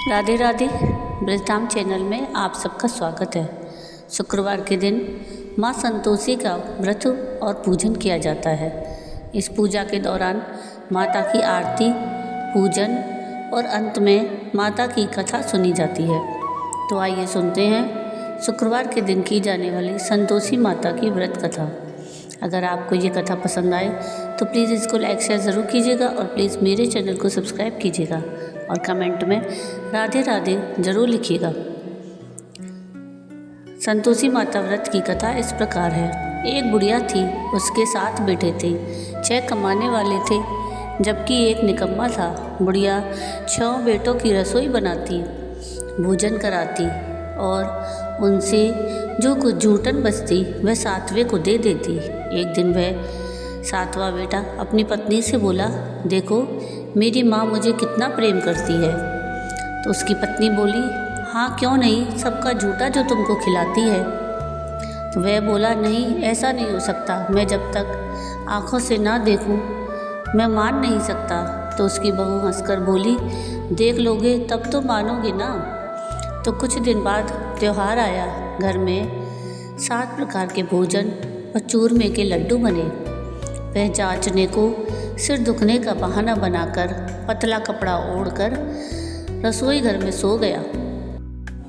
Radhe Radhe. Brajdham channel में आप सबका स्वागत है। शुक्रवार के दिन माँ संतोषी का व्रत और पूजन किया जाता है। इस पूजा के दौरान माता की आरती, पूजन और अंत में माता की कथा सुनी जाती है। तो आइए सुनते हैं शुक्रवार के दिन की जाने वाली संतोषी माता की व्रत कथा। अगर आपको ये कथा पसंद आए तो प्लीज़ इसको लाइक शेयर ज़रूर कीजिएगा और प्लीज़ मेरे चैनल को सब्सक्राइब कीजिएगा और कमेंट में राधे राधे ज़रूर लिखिएगा। संतोषी माता व्रत की कथा इस प्रकार है। एक बुढ़िया थी, उसके 7 बेटे थे। 6 कमाने वाले थे जबकि एक निकम्मा था। बुढ़िया 6 बेटों की रसोई बनाती, भोजन कराती और उनसे जो कुछ जूठन बचती वह 7वें को दे देती। एक दिन वह 7वां बेटा अपनी पत्नी से बोला, देखो मेरी माँ मुझे कितना प्रेम करती है। तो उसकी पत्नी बोली, हाँ क्यों नहीं, सबका जूठा जो तुमको खिलाती है। तो वह बोला, नहीं ऐसा नहीं हो सकता, मैं जब तक आँखों से ना देखूं मैं मान नहीं सकता। तो उसकी बहू हंसकर बोली, देख लोगे तब तो मानोगे ना। तो कुछ दिन बाद त्यौहार आया। घर में 7 प्रकार के भोजन और चूरमे के लड्डू बने। वह जांचने को सिर दुखने का बहाना बनाकर पतला कपड़ा ओढ़कर रसोई घर में सो गया।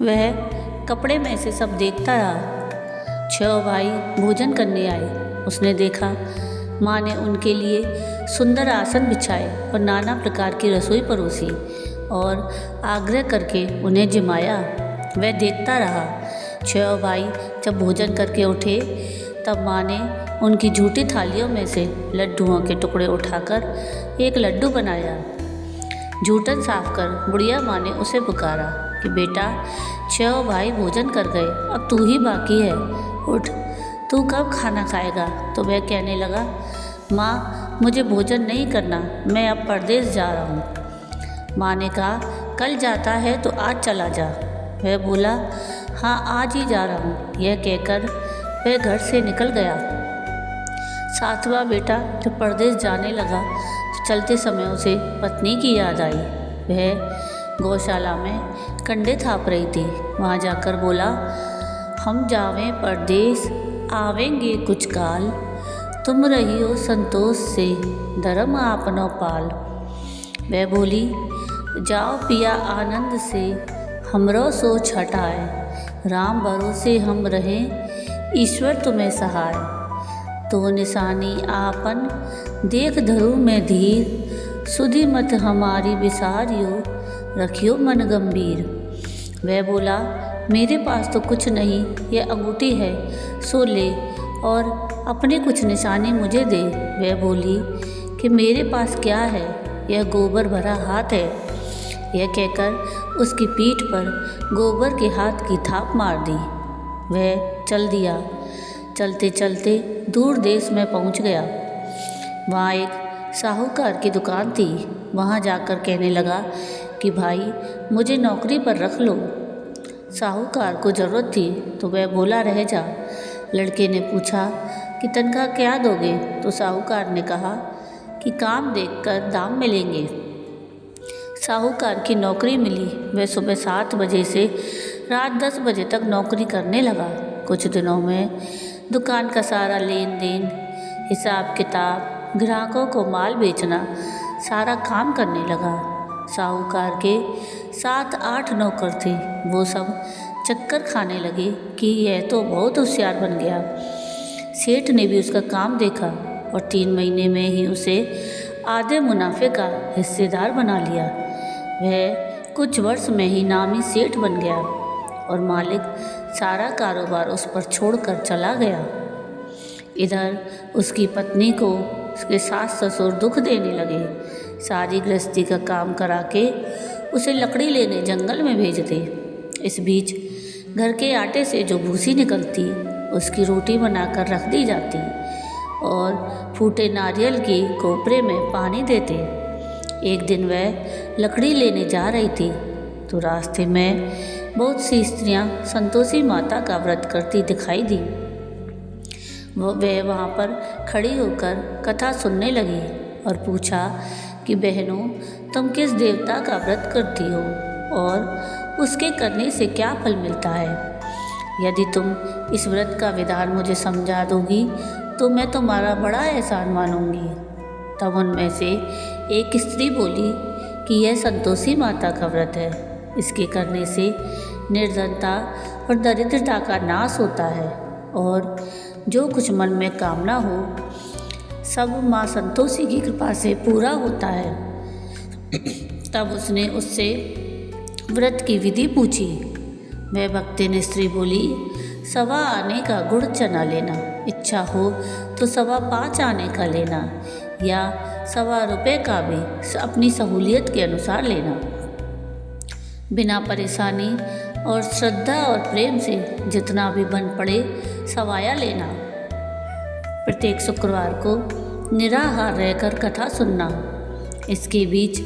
वह कपड़े में से सब देखता रहा। 6 भाई भोजन करने आए। उसने देखा माँ ने उनके लिए सुंदर आसन बिछाए और नाना प्रकार की रसोई परोसी और आग्रह करके उन्हें जिमाया। वह देखता रहा। 6 भाई जब भोजन करके उठे तब माँ ने उनकी झूठी थालियों में से लड्डुओं के टुकड़े उठाकर एक लड्डू बनाया। जूठन साफ कर बुढ़िया माँ ने उसे पुकारा कि बेटा 6 भाई भोजन कर गए, अब तू ही बाकी है, उठ, तू कब खाना खाएगा। तो वह कहने लगा, माँ मुझे भोजन नहीं करना, मैं अब परदेश जा रहा हूँ। माँ ने कहा, कल जाता है तो आज चला जा। वह बोला, हाँ आज ही जा रहा हूँ। यह कहकर वह घर से निकल गया। 7वां बेटा जब परदेश जाने लगा तो चलते समय उसे पत्नी की याद आई। वह गौशाला में कंडे थाप रही थी। वहाँ जाकर बोला, हम जावें परदेश आवेंगे कुछ काल, तुम रही हो संतोष से धर्म आपनो पाल। वह बोली, जाओ पिया आनंद से हमरो सोच हटाए, राम भरोसे हम रहें ईश्वर तुम्हें सहाय। तो निशानी आपन देख धरू में धीर, सुधि मत हमारी विसारियो रखियो मन गंभीर। वह बोला, मेरे पास तो कुछ नहीं, यह अंगूठी है, सो ले और अपनी कुछ निशानी मुझे दे। वह बोली कि मेरे पास क्या है, यह गोबर भरा हाथ है। यह कहकर उसकी पीठ पर गोबर के हाथ की थाप मार दी। वह चल दिया। चलते चलते दूर देश में पहुंच गया। वहाँ एक साहूकार की दुकान थी। वहाँ जाकर कहने लगा कि भाई मुझे नौकरी पर रख लो। साहूकार को ज़रूरत थी तो वह बोला, रह जा। लड़के ने पूछा कि तनख्वाह क्या दोगे। तो साहूकार ने कहा कि काम देखकर दाम मिलेंगे। साहूकार की नौकरी मिली। वह सुबह 7 बजे से रात 10 बजे तक नौकरी करने लगा। कुछ दिनों में दुकान का सारा लेन देन, हिसाब किताब, ग्राहकों को माल बेचना, सारा काम करने लगा। साहूकार के 7-8 नौकर थे। वो सब चक्कर खाने लगे कि यह तो बहुत होशियार बन गया। सेठ ने भी उसका काम देखा और 3 महीने में ही उसे आधे मुनाफे का हिस्सेदार बना लिया। वह कुछ वर्ष में ही नामी सेठ बन गया और मालिक सारा कारोबार उस पर छोड़कर चला गया। इधर उसकी पत्नी को उसके सास ससुर दुख देने लगे। सारी गृहस्थी का काम करा के उसे लकड़ी लेने जंगल में भेजते। इस बीच घर के आटे से जो भूसी निकलती उसकी रोटी बनाकर रख दी जाती और फूटे नारियल की कोपरे में पानी देते। एक दिन वह लकड़ी लेने जा रही थी तो रास्ते में बहुत सी स्त्रियां संतोषी माता का व्रत करती दिखाई दी। वह वहाँ पर खड़ी होकर कथा सुनने लगी और पूछा कि बहनों तुम किस देवता का व्रत करती हो और उसके करने से क्या फल मिलता है। यदि तुम इस व्रत का विधान मुझे समझा दोगी तो मैं तुम्हारा बड़ा एहसान मानूंगी। तब उनमें से एक स्त्री बोली कि यह संतोषी माता का व्रत है। इसके करने से निर्धनता और दरिद्रता का नाश होता है और जो कुछ मन में कामना हो सब माँ संतोषी की कृपा से पूरा होता है। तब उसने उससे व्रत की विधि पूछी। वह भक्तिन स्त्री बोली, 1.25 आने का गुड़ चना लेना, इच्छा हो तो 5.25 आने का लेना या 1.25 रुपये का भी अपनी सहूलियत के अनुसार लेना। बिना परेशानी और श्रद्धा और प्रेम से जितना भी बन पड़े सवाया लेना। प्रत्येक शुक्रवार को निराहार रहकर कथा सुनना। इसके बीच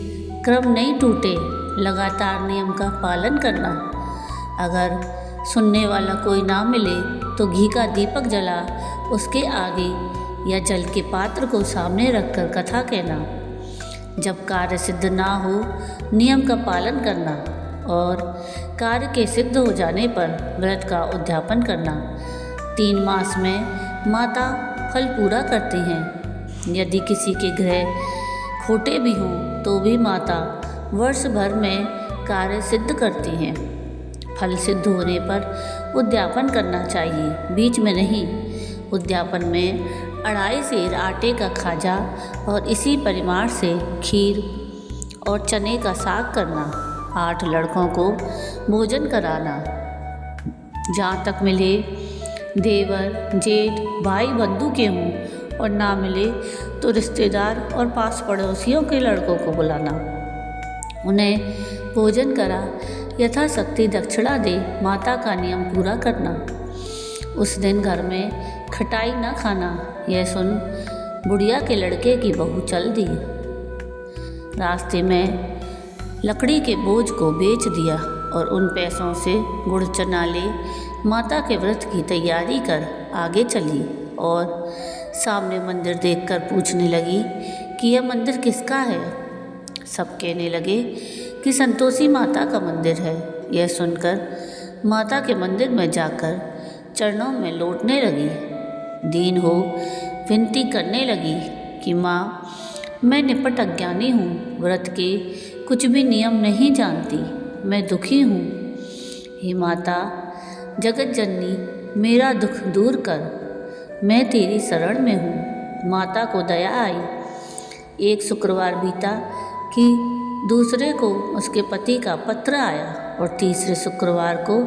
क्रम नहीं टूटे, लगातार नियम का पालन करना। अगर सुनने वाला कोई ना मिले तो घी का दीपक जला उसके आगे या जल के पात्र को सामने रखकर कथा कहना। जब कार्य सिद्ध ना हो नियम का पालन करना और कार्य के सिद्ध हो जाने पर व्रत का उद्यापन करना। 3 मास में माता फल पूरा करती हैं। यदि किसी के ग्रह खोटे भी हों तो भी माता वर्ष भर में कार्य सिद्ध करती हैं। फल सिद्ध होने पर उद्यापन करना चाहिए, बीच में नहीं। उद्यापन में 2.5 सेर आटे का खाजा और इसी परिमाण से खीर और चने का साग करना। 8 लड़कों को भोजन कराना। जहाँ तक मिले देवर जेठ भाई बंधु के हों और ना मिले तो रिश्तेदार और पास पड़ोसियों के लड़कों को बुलाना। उन्हें भोजन करा यथाशक्ति दक्षिणा दे माता का नियम पूरा करना। उस दिन घर में खटाई न खाना। यह सुन बुढ़िया के लड़के की बहू चल दी। रास्ते में लकड़ी के बोझ को बेच दिया और उन पैसों से गुड़ चना ले माता के व्रत की तैयारी कर आगे चली और सामने मंदिर देखकर पूछने लगी कि यह मंदिर किसका है। सब कहने लगे कि संतोषी माता का मंदिर है। यह सुनकर माता के मंदिर में जाकर चरणों में लौटने लगी। दीन हो विनती करने लगी कि माँ, मैं निपट अज्ञानी हूँ, व्रत के कुछ भी नियम नहीं जानती, मैं दुखी हूँ। हे माता जगत जननी, मेरा दुख दूर कर, मैं तेरी शरण में हूँ। माता को दया आई। एक शुक्रवार बीता कि दूसरे को उसके पति का पत्र आया और तीसरे शुक्रवार को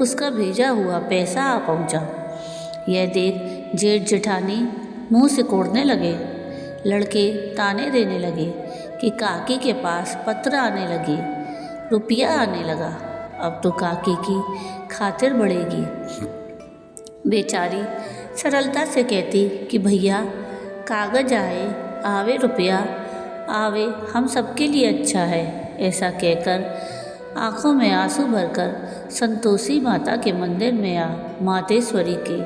उसका भेजा हुआ पैसा आ पहुँचा। यह देख जेठ जेठानी मुँह सिकोड़ने लगे। लड़के ताने देने लगे कि काकी के पास पत्र आने लगे, रुपया आने लगा, अब तो काकी की खातिर बढ़ेगी। बेचारी सरलता से कहती कि भैया कागज आए आवे रुपया आवे, हम सबके लिए अच्छा है। ऐसा कहकर आँखों में आंसू भरकर संतोषी माता के मंदिर में आ मातेश्वरी के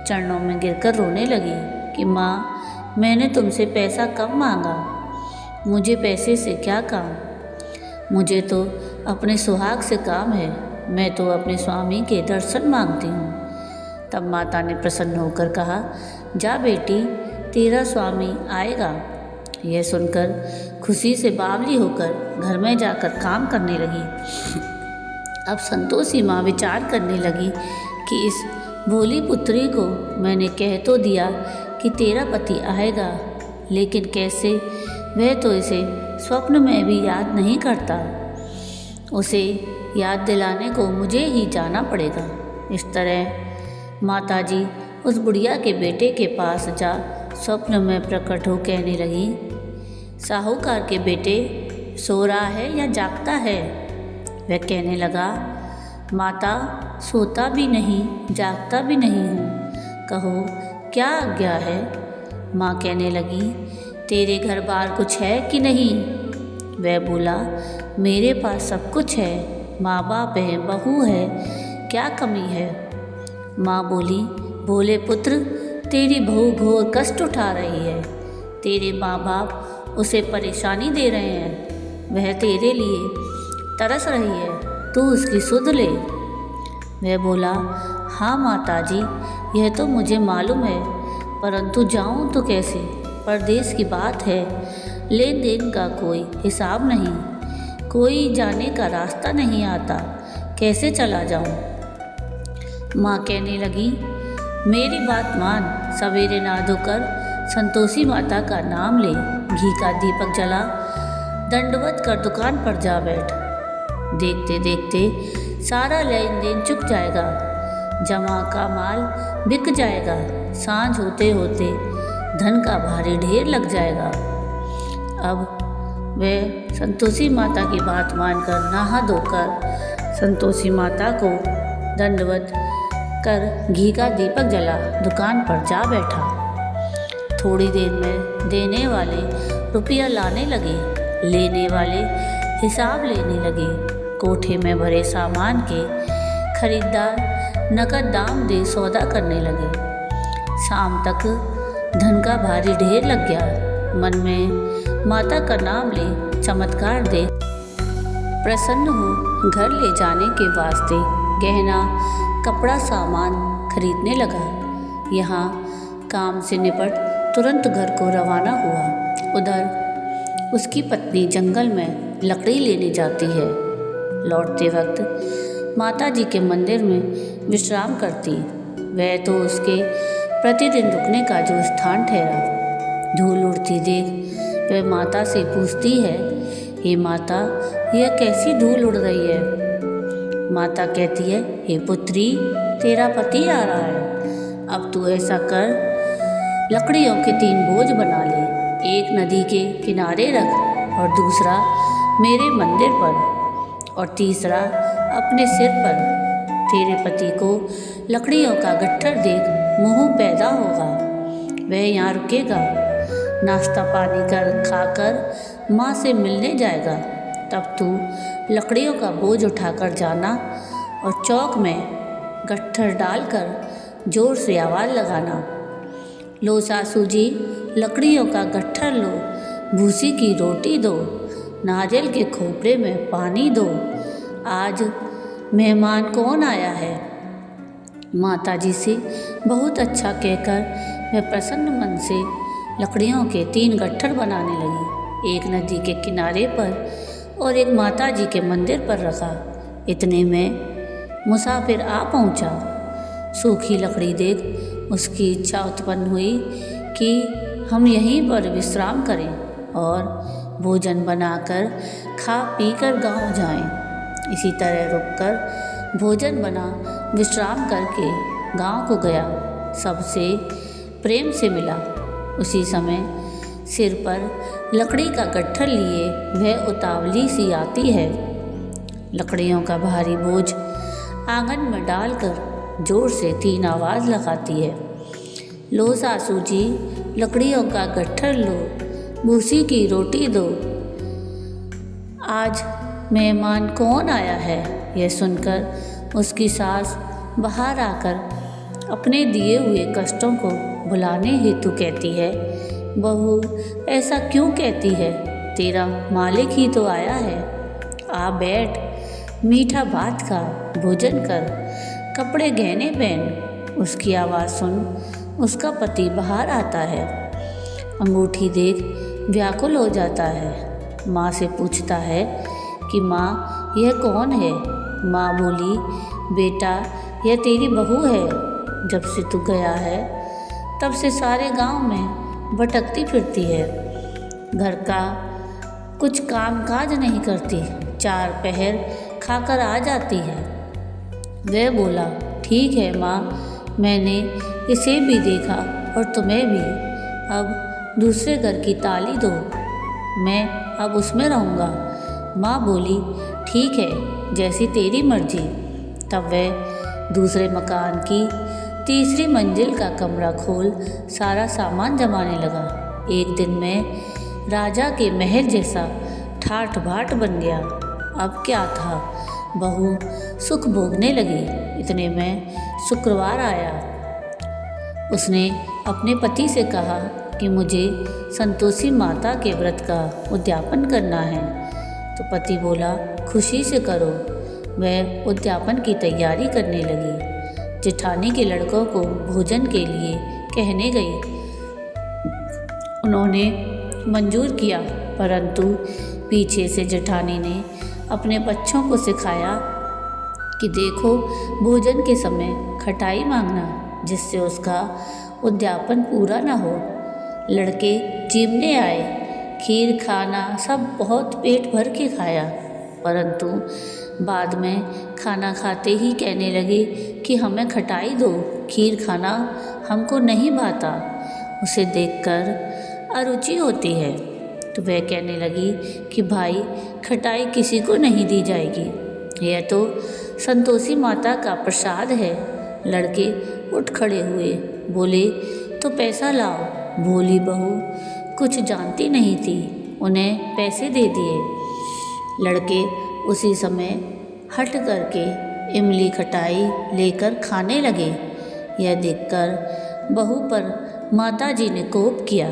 चरणों में गिरकर रोने लगी कि माँ, मैंने तुमसे पैसा कब मांगा, मुझे पैसे से क्या काम, मुझे तो अपने सुहाग से काम है, मैं तो अपने स्वामी के दर्शन मांगती हूँ। तब माता ने प्रसन्न होकर कहा, जा बेटी, तेरा स्वामी आएगा। यह सुनकर खुशी से बावली होकर घर में जाकर काम करने लगी। अब संतोषी माँ विचार करने लगी कि इस भोली पुत्री को मैंने कह तो दिया कि तेरा पति आएगा, लेकिन कैसे, वह तो इसे स्वप्न में भी याद नहीं करता। उसे याद दिलाने को मुझे ही जाना पड़ेगा। इस तरह माताजी उस बुढ़िया के बेटे के पास जा स्वप्न में प्रकट हो कहने लगी, साहूकार के बेटे, सो रहा है या जागता है? वह कहने लगा, माता, सोता भी नहीं जागता भी नहीं हूँ, कहो क्या आज्ञा है? माँ कहने लगी, तेरे घर बार कुछ है कि नहीं? वह बोला, मेरे पास सब कुछ है, माँ बाप है, बहू है, क्या कमी है? माँ बोली, भोले पुत्र, तेरी बहू घोर कष्ट उठा रही है, तेरे माँ बाप उसे परेशानी दे रहे हैं, वह तेरे लिए तरस रही है, तू उसकी सुध ले। वह बोला, हाँ माताजी, यह तो मुझे मालूम है, परंतु जाऊं तो कैसे? परदेश की बात है, लेन देन का कोई हिसाब नहीं, कोई जाने का रास्ता नहीं आता, कैसे चला जाऊं? माँ कहने लगी, मेरी बात मान, सवेरे नहा धोकर संतोषी माता का नाम ले, घी का दीपक जला, दंडवत कर दुकान पर जा बैठ। देखते देखते सारा लेन देन चुक जाएगा, जमा का माल बिक जाएगा, सांझ होते होते धन का भारी ढेर लग जाएगा। अब वह संतोषी माता की बात मानकर नहा धोकर संतोषी माता को दंडवत कर घी का दीपक जला दुकान पर जा बैठा। थोड़ी देर में देने वाले रुपया लाने लगे, लेने वाले हिसाब लेने लगे। कोठे में भरे सामान के खरीदार नकद दाम दे सौदा करने लगे। शाम तक धन का भारी ढेर लग गया। मन में माता का नाम ले चमत्कार दे प्रसन्न हो घर ले जाने के वास्ते गहना कपड़ा सामान खरीदने लगा। यहाँ काम से निपट तुरंत घर को रवाना हुआ। उधर उसकी पत्नी जंगल में लकड़ी लेने जाती है। लौटते वक्त माता जी के मंदिर में विश्राम करती। वह तो उसके प्रतिदिन रुकने का जो स्थान ठहरा। धूल उड़ती देख वह माता से पूछती है, हे माता, यह कैसी धूल उड़ रही है? माता कहती है, हे पुत्री, तेरा पति आ रहा है। अब तू ऐसा कर, लकड़ियों के 3 बोझ बना ले, एक नदी के किनारे रख और दूसरा मेरे मंदिर पर और तीसरा अपने सिर पर। तेरे पति को लकड़ियों का गट्ठर देख मोह पैदा होगा। वह यहाँ रुकेगा, नाश्ता पानी खाकर माँ से मिलने जाएगा। तब तू लकड़ियों का बोझ उठाकर जाना और चौक में गट्ठर डालकर जोर से आवाज़ लगाना, लो सासू जी, लकड़ियों का गट्ठर लो, भूसी की रोटी दो, नारियल के खोपड़े में पानी दो, आज मेहमान कौन आया है? माता जी से बहुत अच्छा कहकर मैं प्रसन्न मन से लकड़ियों के 3 गट्ठर बनाने लगी। एक नदी के किनारे पर और एक माता जी के मंदिर पर रखा। इतने में मुसाफिर आ पहुंचा। सूखी लकड़ी देख उसकी इच्छा उत्पन्न हुई कि हम यहीं पर विश्राम करें और भोजन बनाकर खा पी कर गाँव जाएं। इसी तरह रुककर भोजन बना विश्राम करके गांव को गया। सबसे प्रेम से मिला। उसी समय सिर पर लकड़ी का गट्ठर लिए वह उतावली सी आती है। लकड़ियों का भारी बोझ आंगन में डालकर जोर से 3 आवाज़ लगाती है, लो सासू जी, लकड़ियों का गट्ठर लो, भूसी की रोटी दो, आज मेहमान कौन आया है? यह सुनकर उसकी सास बाहर आकर अपने दिए हुए कष्टों को भुलाने हेतु कहती है, बहू ऐसा क्यों कहती है? तेरा मालिक ही तो आया है। आ बैठ, मीठा भात खा, भोजन कर, कपड़े गहने पहन। उसकी आवाज़ सुन उसका पति बाहर आता है। अंगूठी देख व्याकुल हो जाता है। माँ से पूछता है कि माँ यह कौन है? माँ बोली, बेटा यह तेरी बहू है। जब से तू गया है तब से सारे गांव में भटकती फिरती है, घर का कुछ काम काज नहीं करती, 4 पहर खाकर आ जाती है। वह बोला, ठीक है माँ, मैंने इसे भी देखा और तुम्हें भी। अब दूसरे घर की ताली दो, मैं अब उसमें रहूँगा। माँ बोली, ठीक है, जैसी तेरी मर्जी। तब वह दूसरे मकान की 3री मंजिल का कमरा खोल सारा सामान जमाने लगा। एक दिन में राजा के महल जैसा ठाठ बाट बन गया। अब क्या था, बहू सुख भोगने लगी। इतने में शुक्रवार आया। उसने अपने पति से कहा कि मुझे संतोषी माता के व्रत का उद्यापन करना है। तो पति बोला, खुशी से करो। वह उद्यापन की तैयारी करने लगी। जेठानी के लड़कों को भोजन के लिए कहने गई। उन्होंने मंजूर किया, परंतु पीछे से जेठानी ने अपने बच्चों को सिखाया कि देखो, भोजन के समय खटाई मांगना, जिससे उसका उद्यापन पूरा न हो। लड़के जीमने आए, खीर खाना सब बहुत पेट भर के खाया, परंतु बाद में खाना खाते ही कहने लगे कि हमें खटाई दो, खीर खाना हमको नहीं भाता। उसे देखकर अरुचि होती है। तो वह कहने लगी कि भाई, खटाई किसी को नहीं दी जाएगी, यह तो संतोषी माता का प्रसाद है। लड़के उठ खड़े हुए, बोले तो पैसा लाओ। भोली बहू कुछ जानती नहीं थी, उन्हें पैसे दे दिए। लड़के उसी समय हट करके इमली खटाई लेकर खाने लगे। यह देखकर बहू पर माताजी ने कोप किया।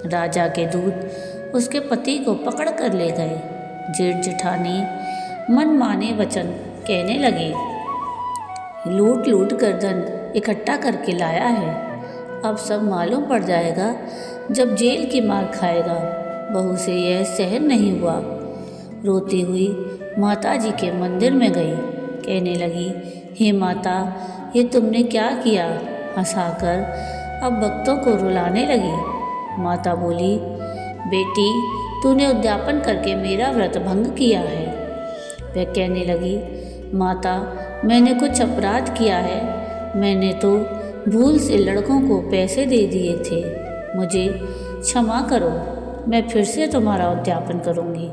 राजा के दूत उसके पति को पकड़ कर ले गए। जेठ जेठानी मनमाने वचन कहने लगे, लूट लूट कर धन इकट्ठा करके लाया है, अब सब मालूम पड़ जाएगा जब जेल की मार खाएगा। बहू से यह सहन नहीं हुआ। रोती हुई माता जी के मंदिर में गई। कहने लगी, हे माता, ये तुमने क्या किया? हंसाकर अब भक्तों को रुलाने लगी। माता बोली, बेटी, तूने उद्यापन करके मेरा व्रत भंग किया है। वह कहने लगी, माता, मैंने कुछ अपराध किया है। मैंने तो भूल से लड़कों को पैसे दे दिए थे, मुझे क्षमा करो, मैं फिर से तुम्हारा उद्यापन करूँगी।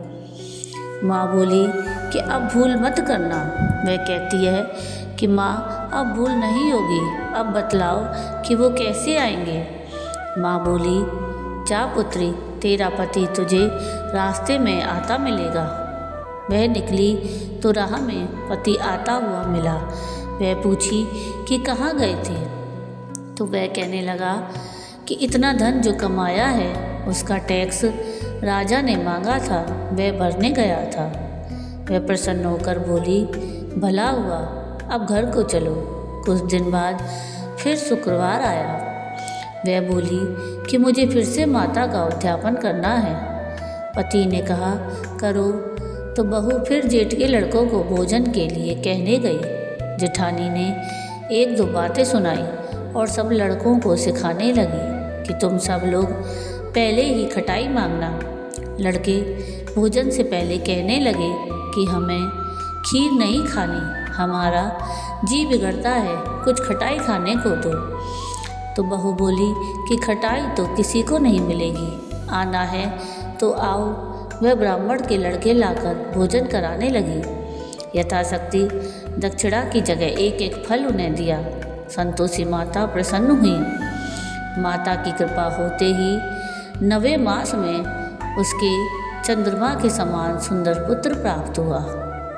माँ बोली कि अब भूल मत करना। वह कहती है कि माँ, अब भूल नहीं होगी, अब बतलाओ कि वो कैसे आएंगे। माँ बोली, जा पुत्री, तेरा पति तुझे रास्ते में आता मिलेगा। वह निकली तो राह में पति आता हुआ मिला। वह पूछी कि कहाँ गए थे? तो वह कहने लगा कि इतना धन जो कमाया है उसका टैक्स राजा ने मांगा था, वह भरने गया था। वह प्रसन्न होकर बोली, भला हुआ, अब घर को चलो। कुछ दिन बाद फिर शुक्रवार आया। वह बोली कि मुझे फिर से माता का उद्यापन करना है। पति ने कहा, करो। तो बहू फिर जेठ के लड़कों को भोजन के लिए कहने गई। जेठानी ने एक दो बातें सुनाई और सब लड़कों को सिखाने लगी कि तुम सब लोग पहले ही खटाई मांगना। लड़के भोजन से पहले कहने लगे कि हमें खीर नहीं खानी, हमारा जी बिगड़ता है, कुछ खटाई खाने को दो। तो बहू बोली कि खटाई तो किसी को नहीं मिलेगी, आना है तो आओ। वह ब्राह्मण के लड़के लाकर भोजन कराने लगी। यथाशक्ति दक्षिणा की जगह एक एक फल उन्हें दिया। संतोषी माता प्रसन्न हुई। माता की कृपा होते ही 9वें मास में उसके चंद्रमा के समान सुंदर पुत्र प्राप्त हुआ।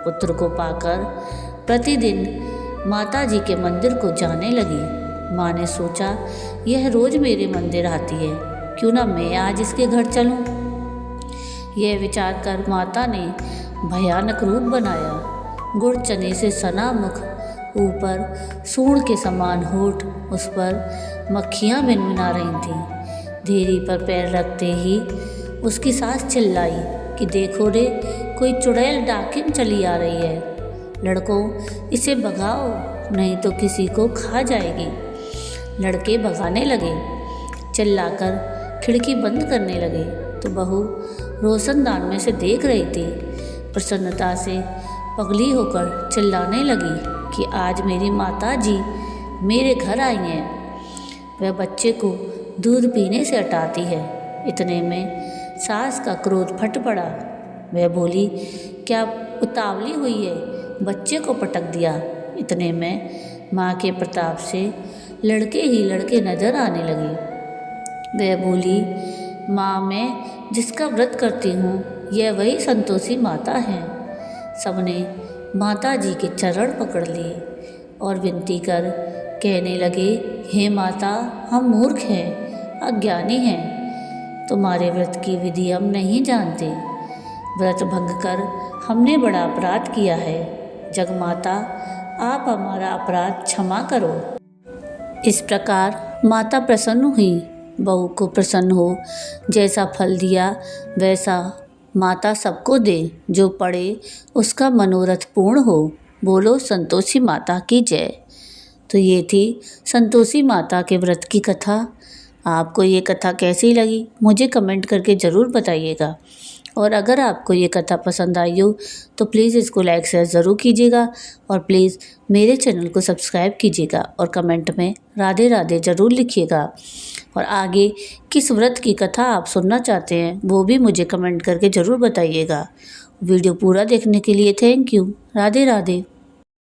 पुत्र को पाकर प्रतिदिन माता जी के मंदिर को जाने लगी। माँ ने सोचा, यह रोज मेरे मंदिर आती है, क्यों ना मैं आज इसके घर चलूं। यह विचार कर माता ने भयानक रूप बनाया। गुड़ चने से सना मुख, ऊपर सूंड के समान होठ, उस पर मक्खियाँ भिनभिना रही थीं। धीरी पर पैर रखते ही उसकी सास चिल्लाई कि देखो रे, कोई चुड़ैल डाकिन चली आ रही है। लड़कों, इसे भगाओ, नहीं तो किसी को खा जाएगी। लड़के भगाने लगे, चिल्लाकर खिड़की बंद करने लगे। तो बहू रोशनदान में से देख रही थी। प्रसन्नता से पगली होकर चिल्लाने लगी कि आज मेरी माता जी मेरे घर आई हैं। वह बच्चे को दूध पीने से हटाती है। इतने में सास का क्रोध फट पड़ा। वह बोली, क्या उतावली हुई है, बच्चे को पटक दिया। इतने में माँ के प्रताप से लड़के ही लड़के नजर आने लगे। वह बोली, माँ, मैं जिसका व्रत करती हूँ यह वही संतोषी माता है। सबने माता जी के चरण पकड़ लिए और विनती कर कहने लगे, हे माता, हम मूर्ख हैं, अज्ञानी हैं, तुम्हारे व्रत की विधि हम नहीं जानते। व्रत भंग कर हमने बड़ा अपराध किया है। जगमाता, आप हमारा अपराध क्षमा करो। इस प्रकार माता प्रसन्न हुई। बहू को प्रसन्न हो, जैसा फल दिया वैसा माता सबको दे, जो पढ़े उसका मनोरथ पूर्ण हो। बोलो संतोषी माता की जय। तो ये थी संतोषी माता के व्रत की कथा। आपको ये कथा कैसी लगी मुझे कमेंट करके ज़रूर बताइएगा। और अगर आपको ये कथा पसंद आई हो तो प्लीज़ इसको लाइक शेयर ज़रूर कीजिएगा और प्लीज़ मेरे चैनल को सब्सक्राइब कीजिएगा और कमेंट में राधे राधे ज़रूर लिखिएगा। और आगे किस व्रत की कथा आप सुनना चाहते हैं वो भी मुझे कमेंट करके ज़रूर बताइएगा। वीडियो पूरा देखने के लिए थैंक यू। राधे राधे।